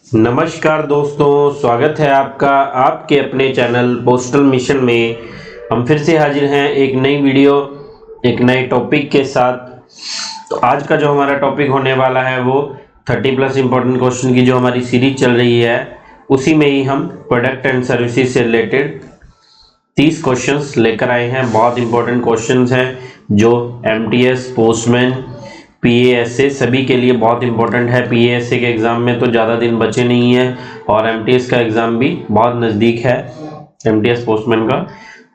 नमस्कार दोस्तों, स्वागत है आपका आपके अपने चैनल पोस्टल मिशन में। हम फिर से हाजिर हैं एक नई वीडियो एक नए टॉपिक के साथ। तो आज का जो हमारा टॉपिक होने वाला है वो 30+ इम्पोर्टेंट क्वेश्चन की जो हमारी सीरीज चल रही है उसी में ही हम प्रोडक्ट एंड सर्विसेज से रिलेटेड 30 क्वेश्चंस लेकर आए हैं। बहुत इंपॉर्टेंट क्वेश्चंस हैं जो एमटीएस, पोस्टमैन, पीएएसए सभी के लिए बहुत इंपॉर्टेंट है। पीएएसए के एग्ज़ाम में तो ज़्यादा दिन बचे नहीं हैं और एमटीएस का एग्ज़ाम भी बहुत नज़दीक है, एमटीएस पोस्टमैन का।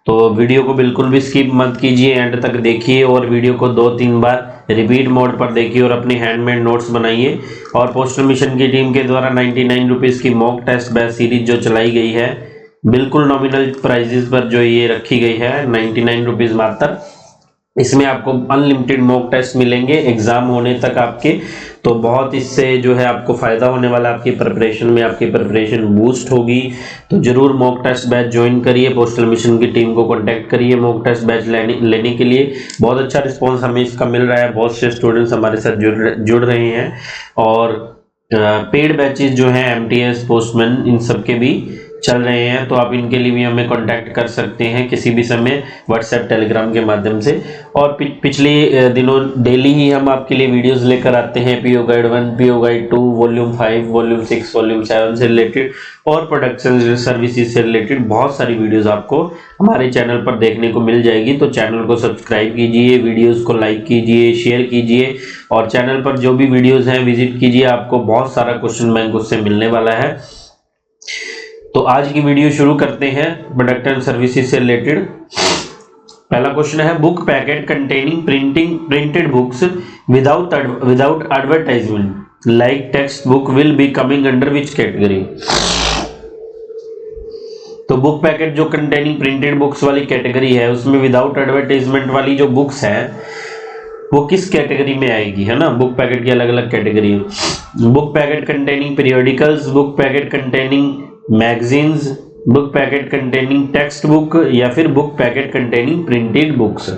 तो वीडियो को बिल्कुल भी स्किप मत कीजिए, एंड तक देखिए और वीडियो को 2-3 बार रिपीट मोड पर देखिए और अपनी हैंडमेड नोट्स बनाइए। और पोस्टल मिशन की टीम के द्वारा 99 रुपीज़ की मॉक टेस्ट बैच सीरीज जो चलाई गई है, बिल्कुल नॉमिनल प्राइजेस पर जो ये रखी गई है 99 रुपीज़ मात्र, इसमें आपको अनलिमिटेड मॉक टेस्ट मिलेंगे एग्जाम होने तक आपके। तो बहुत इससे जो है आपको फ़ायदा होने वाला, आपकी प्रिपरेशन में आपकी प्रिपरेशन बूस्ट होगी। तो ज़रूर मॉक टेस्ट बैच ज्वाइन करिए, पोस्टल मिशन की टीम को कांटेक्ट करिए मॉक टेस्ट बैच लेने के लिए। बहुत अच्छा रिस्पांस हमें इसका मिल रहा है, बहुत से स्टूडेंट्स हमारे साथ जुड़ रहे हैं। और पेड बैचेस जो हैं एमटीएस, पोस्टमैन, इन सब के भी चल रहे हैं। तो आप इनके लिए भी हमें कांटेक्ट कर सकते हैं किसी भी समय व्हाट्सएप, टेलीग्राम के माध्यम से। और पिछले दिनों डेली ही हम आपके लिए वीडियोस लेकर आते हैं PO guide 1, PO guide 2, volume 5, volume 6, volume 7 से रिलेटेड और प्रोडक्शन सर्विसेज से रिलेटेड बहुत सारी वीडियोस आपको हमारे चैनल पर देखने को मिल जाएगी। तो चैनल को सब्सक्राइब कीजिए, वीडियोस को लाइक कीजिए, शेयर कीजिए और चैनल पर जो भी वीडियोस हैं विजिट कीजिए। आपको बहुत सारा क्वेश्चन बैंक उससे मिलने वाला है। तो आज की वीडियो शुरू करते हैं प्रोडक्ट एंड सर्विसेज से रिलेटेड। पहला क्वेश्चन है, book packet containing printed books without advertisement like text book will be coming under which category. तो बुक पैकेट जो कंटेनिंग प्रिंटेड बुक्स वाली कैटेगरी है उसमें विदाउट एडवर्टाइजमेंट वाली जो बुक्स है वो किस कैटेगरी में आएगी, है ना। बुक पैकेट की अलग अलग कैटेगरी है। Book packet containing periodicals, book packet containing magazines, book packet containing text book या फिर book packet containing printed books.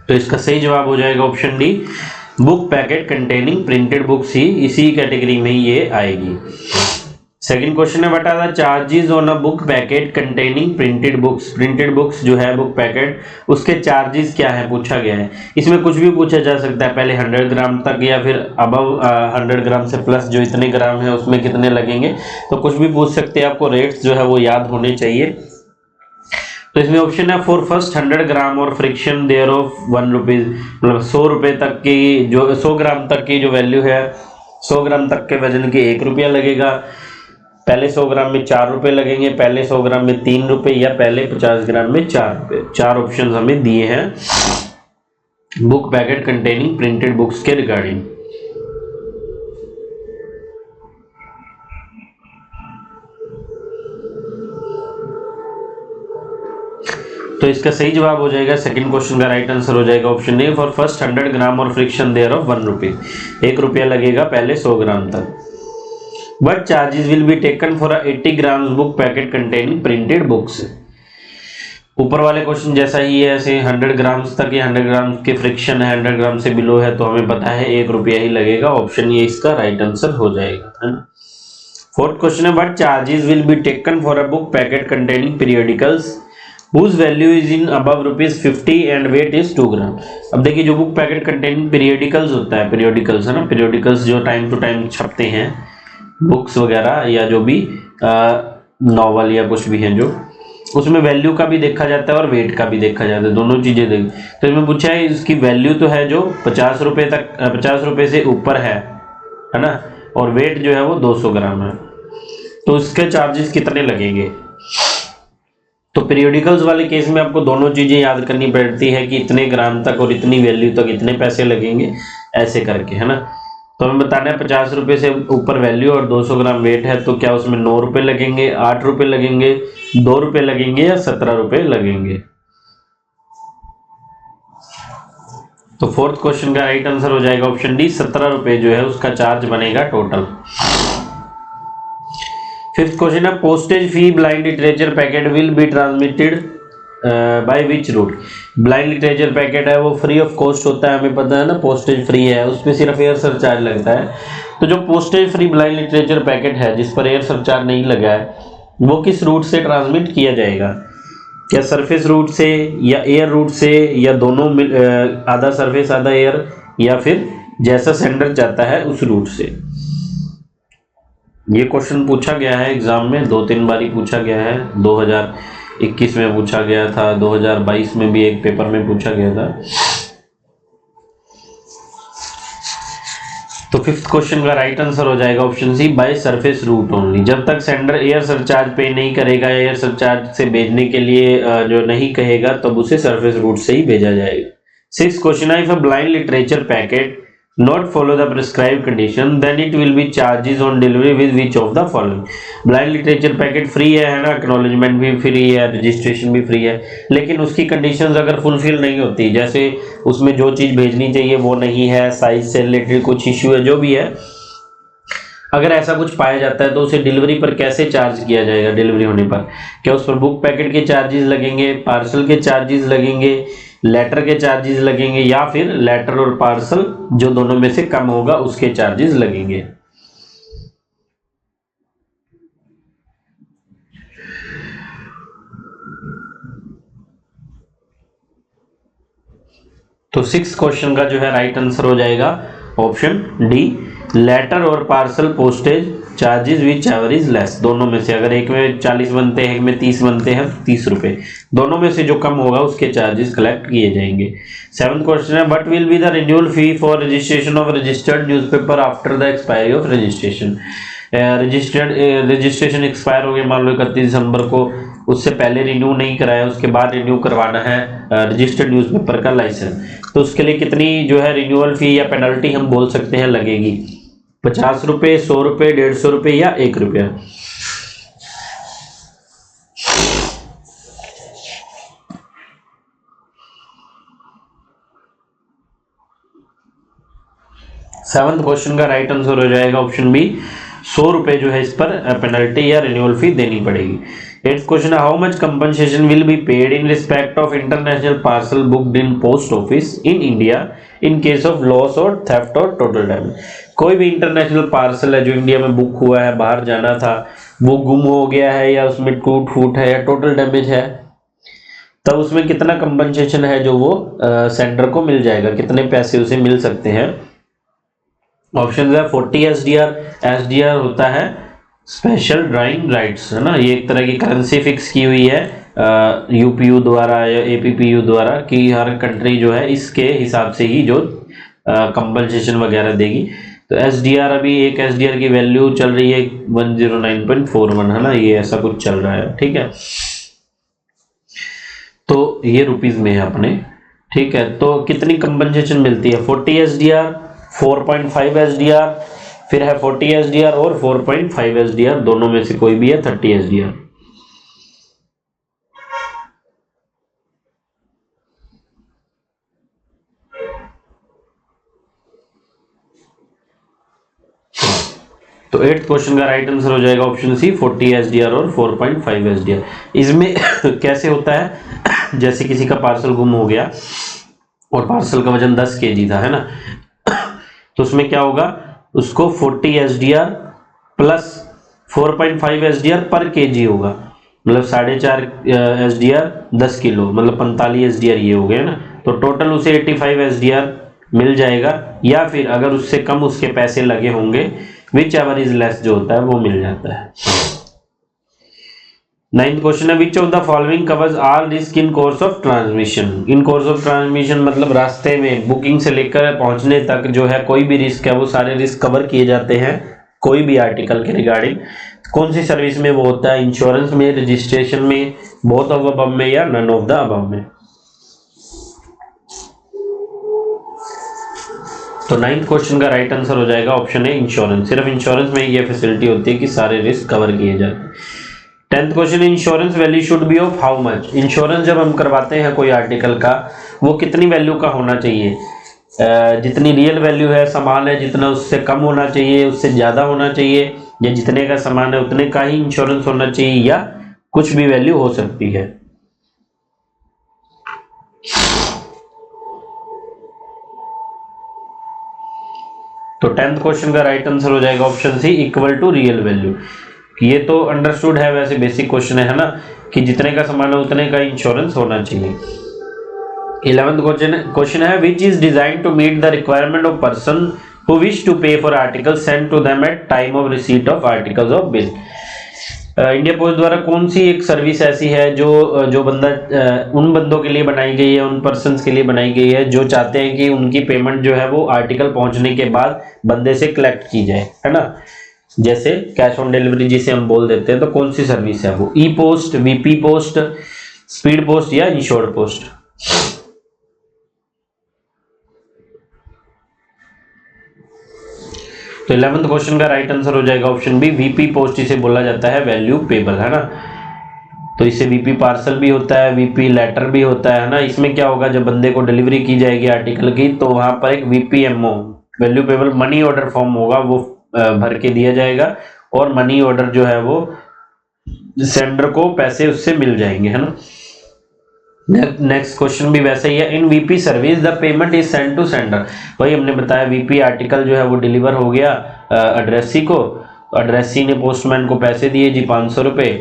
तो इसका सही जवाब हो जाएगा option D, book packet containing printed books ही इसी कैटेगरी में ये आएगी। सेकंड क्वेश्चन है, what are the charges on a book packet containing printed books. Printed books जो है बुक पैकेट, उसके चार्जेस क्या है पूछा गया है। इसमें कुछ भी पूछा जा सकता है, पहले 100 ग्राम तक या फिर अबव 100 ग्राम से प्लस जो इतने ग्राम है उसमें कितने लगेंगे, तो कुछ भी पूछ सकते हैं। आपको रेट्स जो है वो याद होने चाहिए। तो इसमें ऑप्शन है, फॉर फर्स्ट 100 ग्राम और फ्रिक्शन देयर ऑफ 1 रुपीज, मतलब 100 रुपये तक की जो 100 ग्राम तक की जो वैल्यू है, 100 ग्राम तक के वजन के 1 रुपया लगेगा। पहले 100 ग्राम में 4 रुपये लगेंगे, पहले 100 ग्राम में 3 रुपये या पहले 50 ग्राम में 4 रुपये। 4 ऑप्शन हमें दिए हैं book packet containing printed books के रिगार्डिंग। तो इसका सही जवाब हो जाएगा, सेकंड क्वेश्चन का राइट आंसर हो जाएगा ऑप्शन ए, फॉर फर्स्ट 100 ग्राम और फ्रिक्शन देयर ऑफ 1 रुपी। 1 रुपया लगेगा पहले 100 ग्राम तक। What charges will be taken for a 80 grams book packet containing printed books? ऊपर वाले क्वेश्चन जैसा ही है, ऐसे 100 ग्राम्स तक या 100 ग्राम के फ्रिक्शन है, 100 ग्राम से बिलो है, तो हमें पता है 1 रुपया ही लगेगा। ऑप्शन ये इसका राइट आंसर हो जाएगा, है ना। फोर्थ क्वेश्चन है, what charges will be taken for a book packet containing periodicals whose value is in above ₹50 and weight is 2 ग्राम। अब देखिए, जो बुक पैकेट कंटेनिंग पीरियोडिकल्स होता है, पीरियोडिकल्स है ना, पीरियोडिकल्स जो टाइम टू टाइम छपते हैं, बुक्स वगैरह या जो भी नॉवल या कुछ भी है, जो उसमें वैल्यू का भी देखा जाता है और वेट का भी देखा जाता है, दोनों चीजें देख। तो इसमें पूछा है इसकी वैल्यू तो है जो 50 रुपये तक, 50 रुपये से ऊपर है ना, और वेट जो है वो 200 ग्राम है, तो इसके चार्जेस कितने लगेंगे। तो पीरियोडिकल्स वाले केस में आपको दोनों चीजें याद करनी पड़ती है कि इतने ग्राम तक और इतनी वैल्यू तक इतने पैसे लगेंगे, ऐसे करके, है ना। तो हमें बताना है 50 रुपये से ऊपर वैल्यू और 200 ग्राम वेट है, तो क्या उसमें 9 रुपये लगेंगे, 8 रुपये लगेंगे, 2 रुपये लगेंगे या 17 रुपये लगेंगे। तो फोर्थ क्वेश्चन का राइट आंसर हो जाएगा ऑप्शन डी, 17 रुपए जो है उसका चार्ज बनेगा टोटल। फिफ्थ क्वेश्चन है postage fee blind literature packet will be transmitted by which route. Blind literature packet है वो फ्री ऑफ कॉस्ट होता है, हमें पता है ना, पोस्टेज फ्री है, उसमें सिर्फ एयर सरचार्ज लगता है। तो जो postage free blind literature packet है जिस पर एयर सरचार्ज नहीं लगा है वो किस रूट से ट्रांसमिट किया जाएगा? क्या सरफेस रूट से या एयर रूट से या दोनों आधा सरफेस आधा एयर, या फिर जैसा सेंडर चाहता है उस रूट से? ये क्वेश्चन पूछा गया है एग्जाम में, 2-3 बार ही पूछा गया है। 2021 में पूछा गया था, 2022 में भी एक पेपर में पूछा गया था। तो फिफ्थ क्वेश्चन का राइट आंसर हो जाएगा option C, by surface route only. जब तक सेंडर एयर सरचार्ज पे नहीं करेगा, एयर सरचार्ज से भेजने के लिए जो नहीं कहेगा, तब उसे सरफेस रूट से ही भेजा जाएगा। सिक्स्थ क्वेश्चन है, if a blind literature packet not follow the prescribed condition then it will be charges on delivery with which of the following। Blind literature packet free है ना, एक्नॉलेजमेंट भी free है, registration भी free है, लेकिन उसकी conditions अगर fulfil नहीं होती, जैसे उसमें जो चीज भेजनी चाहिए वो नहीं है, साइज से रिलेटेड कुछ इश्यू है, जो भी है, अगर ऐसा कुछ पाया जाता है तो उसे डिलीवरी पर कैसे चार्ज किया जाएगा? डिलीवरी होने पर क्या उस पर बुक पैकेट के चार्जेस लगेंगे, पार्सल के चार्जेस लगेंगे, लेटर के चार्जेस लगेंगे, या फिर लेटर और पार्सल जो दोनों में से कम होगा उसके चार्जेस लगेंगे? तो सिक्स क्वेश्चन का जो है राइट आंसर हो जाएगा ऑप्शन डी, लेटर और parcel postage charges which ever is less. दोनों में से, अगर एक में 40 बनते हैं, एक में 30 बनते हैं, 30 रुपए, दोनों में से जो कम होगा उसके चार्जेस कलेक्ट किए जाएंगे। सेवंथ क्वेश्चन है, what will be the renewal fee for registration of registered newspaper after the expiry of registration. Registration expire हो गया मान लो 31 दिसंबर को, उससे पहले रिन्यू नहीं कराया, उसके बाद रिन्यू करवाना है रजिस्टर्ड न्यूज़पेपर का लाइसेंस, तो उसके लिए कितनी जो है रिन्यूअल फी या पेनल्टी हम बोल सकते हैं लगेगी? 50 रुपये, 100 रुपये, 150 रुपये या 1 रुपया? सेवंथ क्वेश्चन का राइट आंसर हो जाएगा ऑप्शन बी, 100 रुपये जो है इस पर पेनल्टी या रिन्यूअल फी देनी पड़ेगी। एट्थ क्वेश्चन है, how much compensation will be paid in respect of international parcel booked in post office in India in case of loss और थेफ्ट और टोटल डैमेज। कोई भी इंटरनेशनल पार्सल है जो इंडिया में बुक हुआ है, बाहर जाना था, वो गुम हो गया है या उसमें टूट फूट है या टोटल डैमेज है, तब उसमें कितना कंपनसेशन है जो वो सेंडर को मिल जाएगा, कितने पैसे उसे मिल सकते हैं? ऑप्शन है 40 SDR। SDR होता है स्पेशल ड्राइंग राइट्स, है ना, ये एक तरह की करेंसी फिक्स की हुई है UPU द्वारा या APPU द्वारा कि हर कंट्री जो है इसके हिसाब से ही जो कंपनसेशन वगैरह देगी। तो SDR अभी एक SDR की वैल्यू चल रही है 109.41, है ना, ये ऐसा कुछ चल रहा है, ठीक है। तो ये रुपीज में है अपने, ठीक है। तो कितनी कंपनसेशन मिलती है? 40 SDR, 4.5 SDR, फिर है 40 SDR और 4.5 SDR, दोनों में से कोई भी है 30 SDR। तो 8th क्वेश्चन का राइट आंसर हो जाएगा ऑप्शन सी, 40 SDR और 4.5 SDR। इसमें कैसे होता है, जैसे किसी का पार्सल गुम हो गया और पार्सल का वजन 10 kg था, है ना, तो उसमें क्या होगा, उसको 40 SDR प्लस 4.5 SDR पर kg होगा, मतलब 4.5 SDR 10 किलो, मतलब 45 SDR ये हो गया ना, तो टोटल उसे 85 SDR मिल जाएगा, या फिर अगर उससे कम उसके पैसे लगे होंगे विच एवर इज लेस जो होता है वो मिल जाता है। 9th क्वेश्चन है, which of the following covers all risk in course of transmission. In course of transmission मतलब रास्ते में बुकिंग से लेकर पहुंचने तक जो है कोई भी रिस्क है वो सारे रिस्क कवर किए जाते हैं कोई भी आर्टिकल के रिगार्डिंग। कौन सी सर्विस में वो होता है? इंश्योरेंस में, रजिस्ट्रेशन में, बोथ ऑफ अबव में, या नन ऑफ द अबव में? तो 9th क्वेश्चन का राइट आंसर हो जाएगा ऑप्शन है इंश्योरेंस। सिर्फ इंश्योरेंस में ये फैसिलिटी होती है कि सारे रिस्क कवर किए जाते हैं। 10th question, insurance value should be of how much. Insurance जब हम करवाते हैं कोई आर्टिकल का, वो कितनी वैल्यू का होना चाहिए? जितनी रियल वैल्यू है सामान है, जितना उससे कम होना चाहिए, उससे ज़्यादा होना चाहिए, या जितने का सामान है उतने का ही इंश्योरेंस होना चाहिए, या कुछ भी वैल्यू हो सकती है। तो 10th क्वेश्चन का राइट आंसर हो जाएगा option C, equal to real value. ये तो अंडरस्टूड है, वैसे बेसिक क्वेश्चन है ना, कि जितने का सामान है उतने का इंश्योरेंस होना चाहिए। 11th क्वेश्चन है, which is design to meet the requirement of person who wish to pay for articles sent to them at time of receipt of articles of bill। India post द्वारा कौन सी एक service ऐसी है जो बंदा उन बंदों के लिए बनाई गई है, उन पर्सन्स के लिए बनाई गई है जो चाहते हैं कि उनकी पेमेंट जो है वो आर्टिकल पहुंचने के बाद बंदे से कलेक्ट की जाए, है ना, जैसे कैश ऑन डिलीवरी जिसे हम बोल देते हैं। तो कौन सी सर्विस है वो? E post, VP post, speed post या इंश्योर्ड पोस्ट? तो 11th क्वेश्चन का राइट आंसर हो जाएगा ऑप्शन बी, वीपी पोस्ट इसे बोला जाता है, वैल्यू पेबल, है ना। तो इससे वीपी पार्सल भी होता है, वीपी लेटर भी होता है ना। इसमें क्या होगा, जब बंदे को डिलीवरी की जाएगी आर्टिकल की, तो वहां पर एक VPMO, value payable money order form होगा, वो भर के दिया जाएगा, और मनी ऑर्डर जो है वो सेंडर को पैसे उससे मिल जाएंगे, है ना। नेक्स्ट क्वेश्चन भी वैसे ही है, in VP service the payment is send to sender. वही हमने बताया, वीपी आर्टिकल जो है वो डिलीवर हो गया एड्रेसी को, एड्रेसी ने पोस्टमैन को पैसे दिए जी 500 रुपये,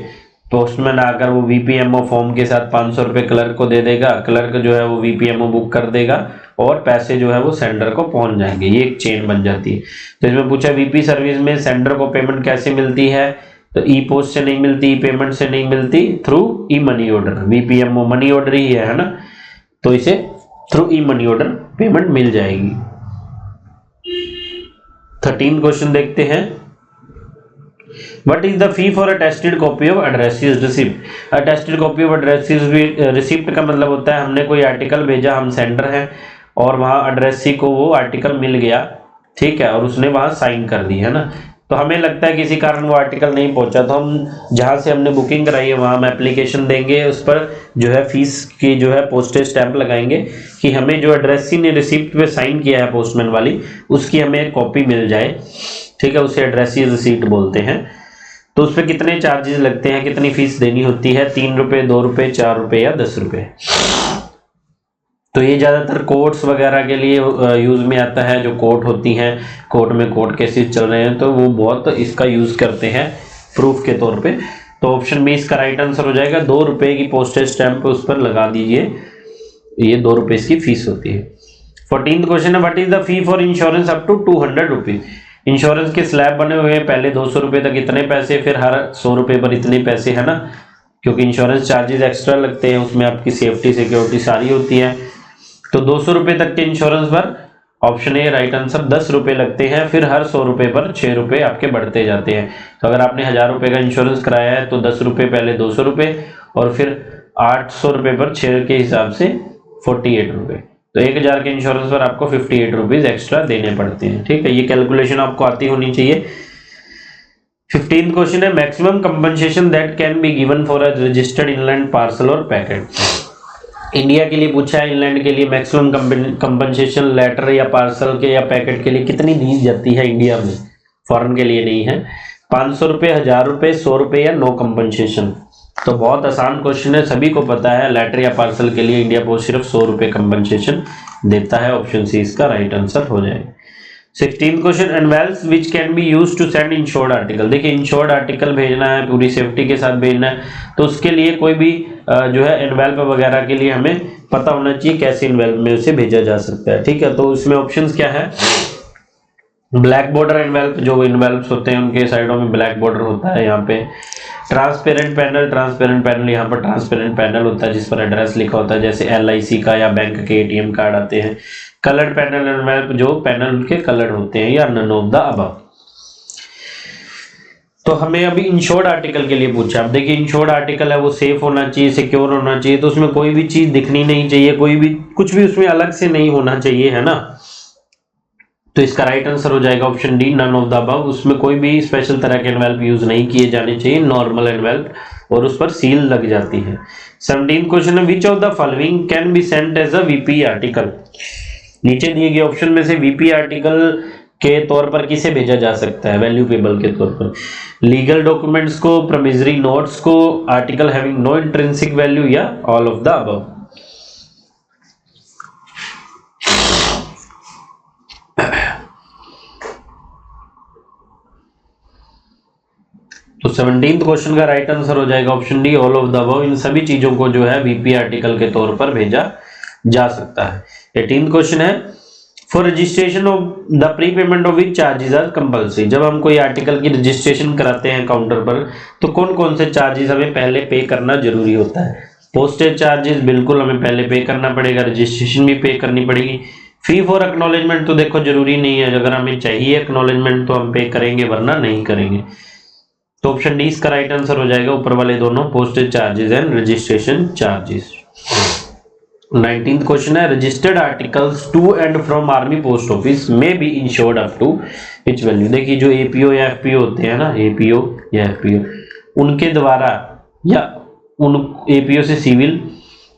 पोस्टमैन आकर वो वीपीएमओ फॉर्म के साथ 500 रुपये क्लर्क को दे देगा, क्लर्क जो है वो वीपीएमओ बुक कर देगा, और पैसे जो है वो सेंडर को पहुंच जाएंगे। ये एक चेन बन जाती है। तो इसमें पूछा वीपी सर्विस में सेंडर को पेमेंट कैसे मिलती है, तो ई पोस्ट से नहीं मिलती, ई पेमेंट से नहीं मिलती, through e money order. VPMO money order ही है ना, तो इसे through e money order payment मिल जाएगी। 13 क्वेश्चन देखते हैं, what is the fee for attested copy of addressee's receipt. Attested copy of addressee's receipt का मतलब होता है हमने कोई आर्टिकल भेजा, हम सेंडर हैं, और वहां एड्रेसी को वो आर्टिकल मिल गया, ठीक है, और उसने वहां साइन कर दी, है ना। तो हमें लगता है किसी कारण वो आर्टिकल नहीं पहुंचा, तो हम जहां से हमने बुकिंग कराई है वहां हम एप्लीकेशन देंगे, उस पर जो है फीस की जो है पोस्टेज स्टैंप लगाएंगे कि हमें जो एड्रेसी ने रिसिप्ट पे साइन किया है पोस्टमैन वाली, उसकी हमें कॉपी मिल जाए, ठीक है, उसे एड्रेसी रिसीट बोलते हैं। तो उस पर कितने चार्जेस लगते हैं, कितनी फीस देनी होती है? 3 रुपये, 2 रुपये, 4 रुपये या 10 रुपये। तो ये ज़्यादातर कोर्ट्स वगैरह के लिए यूज़ में आता है, जो कोर्ट होती हैं, कोर्ट में कोर्ट केसेस चल रहे हैं, तो वो बहुत इसका यूज़ करते हैं प्रूफ के तौर पे। तो ऑप्शन बी इसका राइट आंसर हो जाएगा। 2 रुपये की पोस्टेज स्टैंप उस पर लगा दीजिए, ये 2 रुपये इसकी फीस होती है। 14th क्वेश्चन है, what is the fee for insurance up to 200 rupees. Insurance के स्लैब बने हुए हैं, पहले 200 रुपये तक इतने पैसे, फिर हर 100 रुपये पर इतने पैसे, है ना, क्योंकि इंश्योरेंस चार्जेस एक्स्ट्रा लगते हैं, उसमें आपकी सेफ्टी सिक्योरिटी सारी होती है। तो 200 रुपये तक के इंश्योरेंस पर ऑप्शन ए राइट आंसर 10 रुपये लगते हैं, फिर हर 100 रुपये पर 6 रुपये आपके बढ़ते जाते हैं। तो अगर आपने 1000 रुपये का इंश्योरेंस कराया है तो 10 रुपये पहले 200 रुपये, और फिर 800 रुपये पर 6 के हिसाब से 48 रुपये। तो 1000 के इंश्योरेंस पर आपको 58 रुपीज एक्स्ट्रा देने पड़ते हैं, ठीक है। ये कैलकुलेशन आपको आती होनी चाहिए। 15th क्वेश्चन है, maximum compensation that can be given for a registered inland parcel और पैकेट। इंडिया के लिए पूछा है, इंग्लैंड के लिए मैक्सिमम कंपनसेशन लेटर या पार्सल के या पैकेट के लिए कितनी दी जाती है इंडिया में, फॉरेन के लिए नहीं है। 500 रुपये, 1000 रुपये, 100 रुपये या नो कंपनसेशन। तो बहुत आसान क्वेश्चन है, सभी को पता है, लेटर या पार्सल के लिए इंडिया पोस्ट सिर्फ 100 रुपये कंपनसेशन देता है। ऑप्शन सी इसका राइट आंसर हो जाएगा। 16th question, envelopes which can be use to send insured article. देखिए इंश्योर्ड आर्टिकल भेजना है, पूरी सेफ्टी के साथ भेजना है, तो उसके लिए कोई भी जो है एनवेल्प वगैरह के लिए हमें पता होना चाहिए कैसे एनवेल्प में उसे भेजा जा सकता है, ठीक है। तो इसमें ऑप्शंस क्या है, ब्लैक बॉर्डर एनवेल्प, जो एनवेल्प्स होते हैं उनके साइडों में ब्लैक बॉर्डर होता है यहाँ पे। ट्रांसपेरेंट पैनल, यहाँ पर ट्रांसपेरेंट पैनल होता है जिस पर एड्रेस लिखा होता है, जैसे LIC का या बैंक के ATM कार्ड आते हैं। कलर्ड पैनल एनवेल्प, जो पैनल उनके कलर्ड होते हैं, या नन ऑफ द अबव। तो हमें अभी इंश्योर्ड आर्टिकल के लिए पूछा। अब देखिए इंश्योर्ड आर्टिकल है वो सेफ होना चाहिए, सिक्योर होना चाहिए, तो उसमें कोई भी चीज दिखनी नहीं चाहिए, कोई भी कुछ भी उसमें अलग से नहीं होना चाहिए, है ना। तो इसका राइट आंसर हो जाएगा option D, none of the above. उसमें कोई भी स्पेशल तरह के एनवेल्प यूज नहीं किए जाने चाहिए, नॉर्मल एनवेल्प, और उस पर सील लग जाती है। 17th क्वेश्चन है, which of the following can be sent as a VP article. नीचे दिए गए ऑप्शन में से वीपी आर्टिकल के तौर पर किसे भेजा जा सकता है? वैल्यूएबल के तौर पर लीगल डॉक्यूमेंट्स को, प्रोमिसरी नोट्स को, article having no intrinsic value या ऑल ऑफ द अबव। तो 17th क्वेश्चन का राइट आंसर हो जाएगा option D, all of the above. इन सभी चीजों को जो है वीपी आर्टिकल के तौर पर भेजा जा सकता है। 18th क्वेश्चन है, for registration of the prepayment of which charges are compulsory. जब हम कोई आर्टिकल की रजिस्ट्रेशन कराते हैं काउंटर पर, तो कौन कौन से चार्जेस हमें पहले पे करना जरूरी होता है? पोस्टेज चार्जेस बिल्कुल हमें पहले पे करना पड़ेगा, रजिस्ट्रेशन भी पे करनी पड़ेगी। फी फॉर एक्नॉलेजमेंट तो देखो जरूरी नहीं है, अगर हमें चाहिए एक्नॉलेजमेंट तो हम पे करेंगे, वरना नहीं करेंगे। तो ऑप्शन डी इसका राइट आंसर हो जाएगा, ऊपर वाले दोनों, postage charges and registration charges. 19th question है, registered articles to and from army post office में be insured up to which value. देखिए जो एपीओ या एफपीओ होते हैं ना, एपीओ या एफपीओ, उनके द्वारा या उन एपीओ से सिविल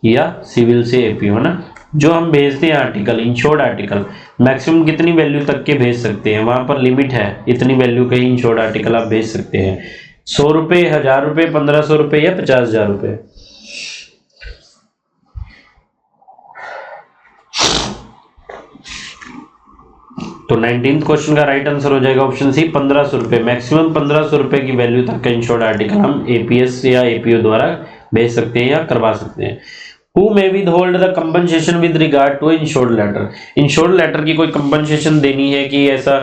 या सिविल से एपीओ है ना, जो हम भेजते हैं आर्टिकल, इंश्योर्ड आर्टिकल, मैक्सिमम कितनी वैल्यू तक के भेज सकते हैं? वहां पर लिमिट है, इतनी वैल्यू के इंश्योर्ड आर्टिकल आप भेज सकते हैं। 100 रुपए, 1000 रुपए, 1500 रुपए या 50,000 रुपए। तो 19th क्वेश्चन का राइट आंसर हो जाएगा ऑप्शन सी, 1500 रुपए। मैक्सिमम 1500 रुपए की वैल्यू तक का इंश्योर्ड आर्टिकल हम एपीएस या एपीओ द्वारा भेज सकते हैं या करवा सकते हैं। Who may withhold the compensation with regard to insured letter? Insured letter की कोई कंपनसेशन देनी है कि ऐसा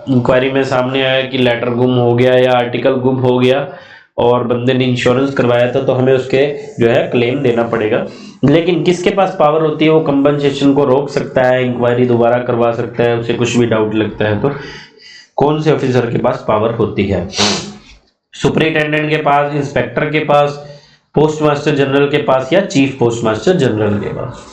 इंक्वायरी में सामने आया कि लेटर गुम हो गया या आर्टिकल गुम हो गया और बंदे ने इंश्योरेंस करवाया था, तो हमें उसके जो है क्लेम देना पड़ेगा। लेकिन किसके पास पावर होती है? वो कंपनसेशन को रोक सकता है, इंक्वायरी दोबारा करवा सकता है, उसे कुछ भी डाउट लगता है तो। कौन से ऑफिसर के पास पावर होती है? सुपरिटेंडेंट के पास, इंस्पेक्टर के पास, पोस्ट मास्टर जनरल के पास या चीफ पोस्ट मास्टर जनरल के पास।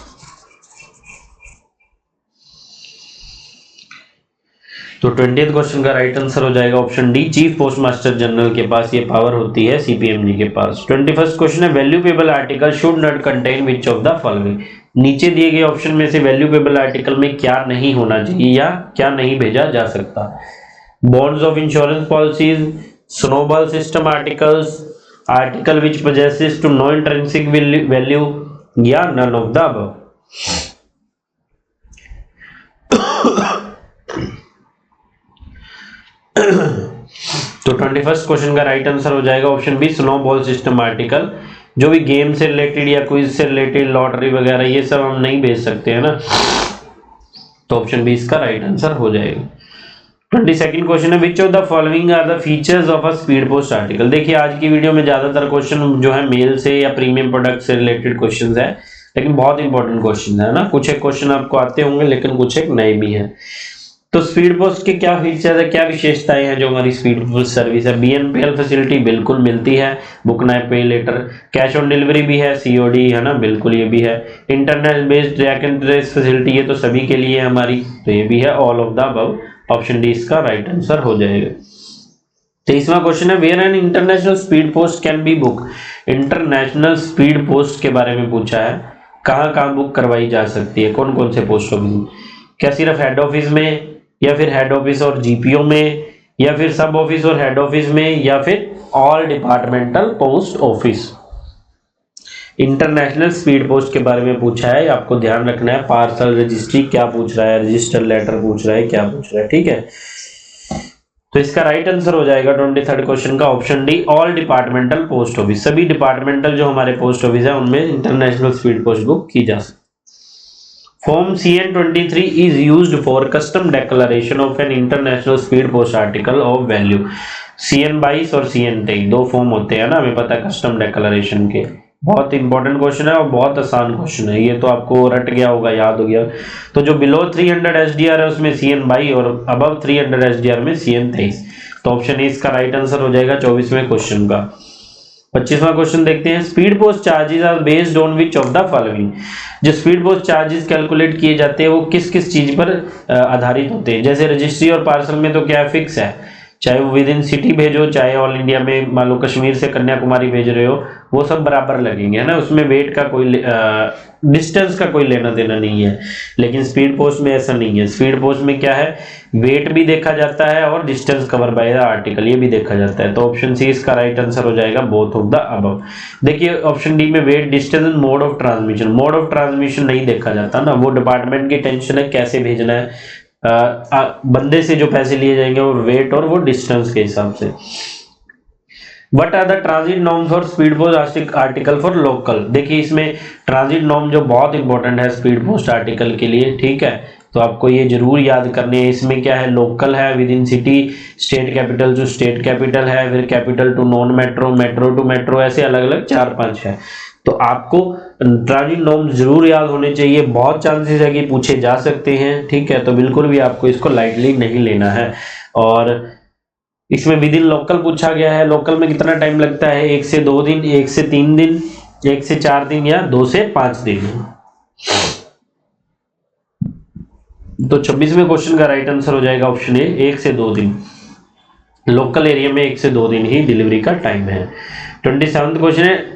तो 20th क्वेश्चन का राइट आंसर हो जाएगा option D, chief post master general के पास ये पावर होती है, सीपीएमजी के पास। 21st क्वेश्चन है, valuable article should not contain which of the following. नीचे दिए गए ऑप्शन में से वैल्यूएबल आर्टिकल में क्या नहीं होना चाहिए या क्या नहीं भेजा जा सकता? Bonds of insurance policies, snowball system articles, article which possesses to no intrinsic value या none of the above। तो 21st क्वेश्चन का राइट आंसर हो जाएगा option B, snowball system article. जो भी गेम से रिलेटेड या क्विज से रिलेटेड, लॉटरी वगैरह, ये सब हम नहीं भेज सकते हैं ना, तो ऑप्शन बी इसका राइट आंसर हो जाएगा। 22nd क्वेश्चन है, which of the following are the features of a speed post article. देखिए आज की वीडियो में ज्यादातर क्वेश्चन जो है मेल से या प्रीमियम प्रोडक्ट से रिलेटेड क्वेश्चंस है, लेकिन बहुत इंपॉर्टेंट क्वेश्चन है ना। कुछ एक क्वेश्चन आपको आते होंगे लेकिन कुछ एक नए भी हैं। तो स्पीड पोस्ट के क्या फीचर्स है, क्या विशेषताएं हैं जो हमारी स्पीड पोस्ट सर्विस है? बीएनपीएल फैसिलिटी बिल्कुल मिलती है, बुक नाउ पे लेटर, कैश ऑन डिलीवरी भी है, सीओडी है ना, बिल्कुल ये भी है। Internet based track and trace facility, ये तो सभी के लिए है हमारी, तो ये भी है। All of the above, option D इसका राइट आंसर हो जाएगा। 23वां क्वेश्चन है, where an international speed post can be book. International speed post के बारे में पूछा है, कहां कहां बुक करवाई जा सकती है, कौन कौन से पोस्ट ऑफिस? क्या सिर्फ हेड ऑफिस में, या फिर हेड ऑफिस और जीपीओ में, या फिर सब ऑफिस और हेड ऑफिस में, या फिर all departmental post office? International speed post के बारे में पूछा है, आपको ध्यान रखना है। पार्सल रजिस्ट्री क्या पूछ रहा है, रजिस्टर लेटर पूछ रहा है, क्या पूछ रहा है, ठीक है। तो इसका राइट आंसर हो जाएगा 23rd क्वेश्चन का option D, all departmental post office. सभी डिपार्टमेंटल जो हमारे पोस्ट ऑफिस है उनमें इंटरनेशनल स्पीड पोस्ट बुक की जा सकती है। Form CN23 is used for custom declaration of an international speed post article of value। CN22 और CN23 दो फॉर्म होते हैं ना, हमें पता है कस्टम डेक्लेरेशन के। बहुत इंपॉर्टेंट क्वेश्चन है और बहुत आसान क्वेश्चन है, ये तो आपको रट गया होगा, याद हो गया। तो जो बिलो 300 SDR है उसमें CN22 और अबव 300 SDR में CN23। तो ऑप्शन ए इसका राइट आंसर हो जाएगा 24वें क्वेश्चन का। 25वां क्वेश्चन देखते हैं, speed post charges are based on which of the following. जो स्पीड पोस्ट चार्जेस कैलकुलेट किए जाते हैं वो किस किस चीज पर आधारित होते हैं? जैसे रजिस्ट्री और पार्सल में तो क्या फिक्स है, चाहे वो विद इन सिटी भेजो, चाहे ऑल इंडिया में मान लो कश्मीर से कन्याकुमारी भेज रहे हो, वो सब बराबर लगेंगे, है ना, उसमें वेट का कोई डिस्टेंस का कोई लेना देना नहीं है। लेकिन स्पीड पोस्ट में ऐसा नहीं है। स्पीड पोस्ट में क्या है, वेट भी देखा जाता है और distance cover by the article ये भी देखा जाता है। तो ऑप्शन सी इसका राइट आंसर हो जाएगा, बोथ ऑफ द अबव। देखिए ऑप्शन डी में weight, distance and mode of transmission, mode of transmission नहीं देखा जाता ना, वो डिपार्टमेंट की टेंशन है कैसे भेजना है, बंदे से जो पैसे लिए जाएंगे वो वेट और वो डिस्टेंस के हिसाब से। What are the transit norms for speed post article for local? देखिए इसमें ट्रांजिट नॉर्म जो बहुत इंपॉर्टेंट है स्पीड पोस्ट आर्टिकल के लिए, ठीक है, तो आपको ये जरूर याद करनी है। इसमें क्या है, लोकल है, within city, state capital to state capital है, फिर capital to non metro, metro to metro, ऐसे अलग अलग 4-5 है। तो आपको ट्रांजिट नॉर्म जरूर याद होने चाहिए, बहुत चांसेस है कि पूछे जा सकते हैं, ठीक है, तो बिल्कुल भी आपको इसको लाइटली नहीं लेना है। और इसमें विद इन लोकल पूछा गया है, लोकल में कितना टाइम लगता है, 1 से 2 दिन, 1 से 3 दिन, 1 से 4 दिन या 2 से 5 दिन। तो 26वें क्वेश्चन का राइट आंसर हो जाएगा ऑप्शन ए, 1 से 2 दिन। लोकल एरिया में 1 से 2 दिन ही डिलीवरी का टाइम है। 27वां क्वेश्चन है,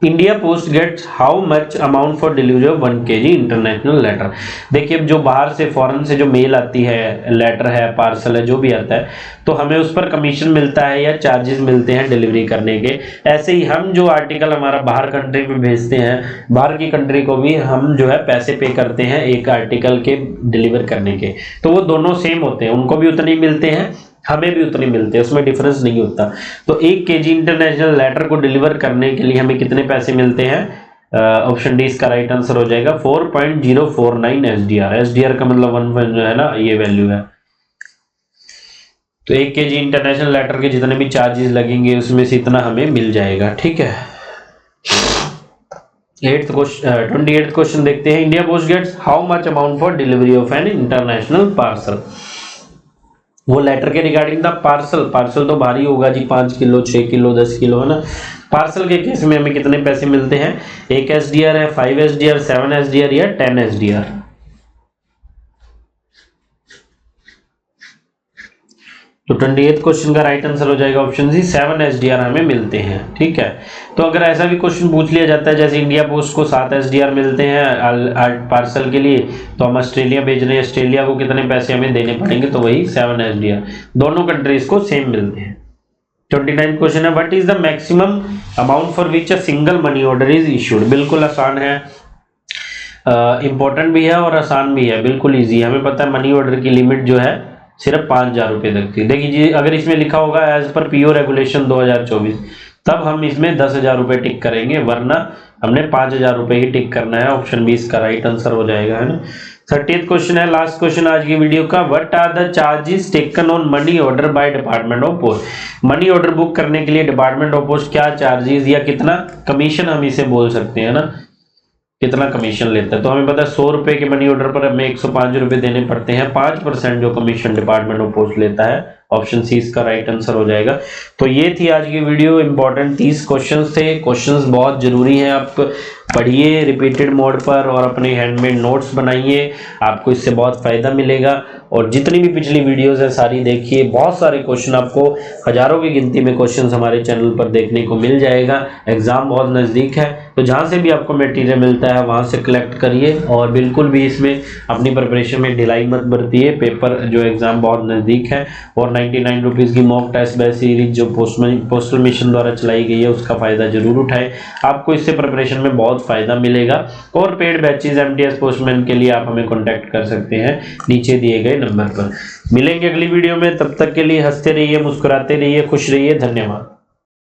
India post gets how much amount for delivery of 1 kg international letter. देखिए जो बाहर से फॉरेन से जो मेल आती है, लेटर है, पार्सल है, जो भी आता है, तो हमें उस पर कमीशन मिलता है या चार्जेस मिलते हैं डिलीवरी करने के। ऐसे ही हम जो आर्टिकल हमारा बाहर कंट्री में भेजते हैं, बाहर की कंट्री को भी हम जो है पैसे पे करते हैं एक आर्टिकल के डिलीवर करने के, तो वो दोनों सेम होते हैं, उनको भी उतने ही मिलते हैं, हमें भी उतने मिलते हैं, उसमें डिफरेंस नहीं होता। तो 1 kg इंटरनेशनल लेटर को डिलीवर करने के लिए हमें कितने पैसे मिलते हैं, ऑप्शन डी इसका राइट आंसर हो जाएगा 4.049 SDR। SDR का मतलब 1 जो है ना, ये वैल्यू है। तो 1 kg इंटरनेशनल लेटर के जितने भी चार्जेस लगेंगे उसमें से इतना हमें मिल जाएगा, ठीक है। 28th क्वेश्चन देखते हैं, India post gets how much amount for delivery of an international parcel. वो लेटर के रिगार्डिंग द पार्सल तो भारी होगा जी, 5 किलो, 6 किलो, 10 किलो, है ना। पार्सल के केस में हमें कितने पैसे मिलते हैं, 1 SDR है, 5 SDR, 7 SDR या 10 SDR। तो 28th क्वेश्चन का राइट आंसर हो जाएगा ऑप्शन सी, 7 SDR हमें मिलते हैं, ठीक है। तो अगर ऐसा भी क्वेश्चन पूछ लिया जाता है जैसे इंडिया पोस्ट को 7 SDR मिलते हैं पार्सल के लिए, तो हम ऑस्ट्रेलिया भेज रहे हैं, ऑस्ट्रेलिया को कितने पैसे हमें देने पड़ेंगे, तो वही 7 SDR, दोनों कंट्रीज को सेम मिलते हैं। 29th क्वेश्चन है, what is the maximum amount for which a single money order is issued. बिल्कुल आसान है, इंपॉर्टेंट भी है और आसान भी है, बिल्कुल ईजी है। हमें पता है मनी ऑर्डर की लिमिट जो है सिर्फ 5,000 रुपये तक थी। देखिए जी, अगर इसमें लिखा होगा एज पर पीओ रेगुलेशन 2024, तब हम इसमें 10,000 रुपये टिक करेंगे, वरना हमने 5,000 रुपये ही टिक करना है। ऑप्शन बी इसका राइट आंसर हो जाएगा, है ना। 30th क्वेश्चन है, लास्ट क्वेश्चन आज की वीडियो का, what are the charges taken on money order by department of post. Money order book करने के लिए डिपार्टमेंट ऑफ पोस्ट क्या चार्जेस या कितना कमीशन हम इसे बोल सकते हैं ना, कितना कमीशन लेता है। तो हमें पता है 100 रुपए के मनी ऑर्डर पर हमें 105 रुपए देने पड़ते हैं, 5% जो कमीशन डिपार्टमेंट ऑफ पोस्ट लेता है। ऑप्शन सी इसका राइट आंसर हो जाएगा। तो ये थी आज की वीडियो, इंपॉर्टेंट 30 क्वेश्चंस थे। क्वेश्चंस बहुत जरूरी हैं, आप पढ़िए रिपीटेड मोड पर और अपने हैंडमेड नोट्स बनाइए, आपको इससे बहुत फायदा मिलेगा। और जितनी भी पिछली वीडियोस है सारी देखिए, बहुत सारे क्वेश्चन आपको हजारों की गिनती में क्वेश्चंस हमारे चैनल पर देखने को मिल जाएगा। एग्जाम बहुत नज़दीक है, तो जहाँ से भी आपको मटेरियल मिलता है वहाँ से कलेक्ट करिए और बिल्कुल भी इसमें अपनी प्रिपरेशन में ढिलाई मत बरतिए। पेपर जो एग्जाम बहुत नज़दीक है और 99 रुपीज़ की मॉक टेस्ट बैच सीरीज जो पोस्टल मिशन द्वारा चलाई गई है उसका फ़ायदा जरूर उठाएं, आपको इससे प्रिपरेशन में बहुत फ़ायदा मिलेगा। और पेड बैचेज MTS पोस्टमैन के लिए आप हमें कॉन्टैक्ट कर सकते हैं नीचे दिए गए नंबर पर। मिलेंगे अगली वीडियो में, तब तक के लिए हंसते रहिए, मुस्कुराते रहिए, खुश रहिए। धन्यवाद।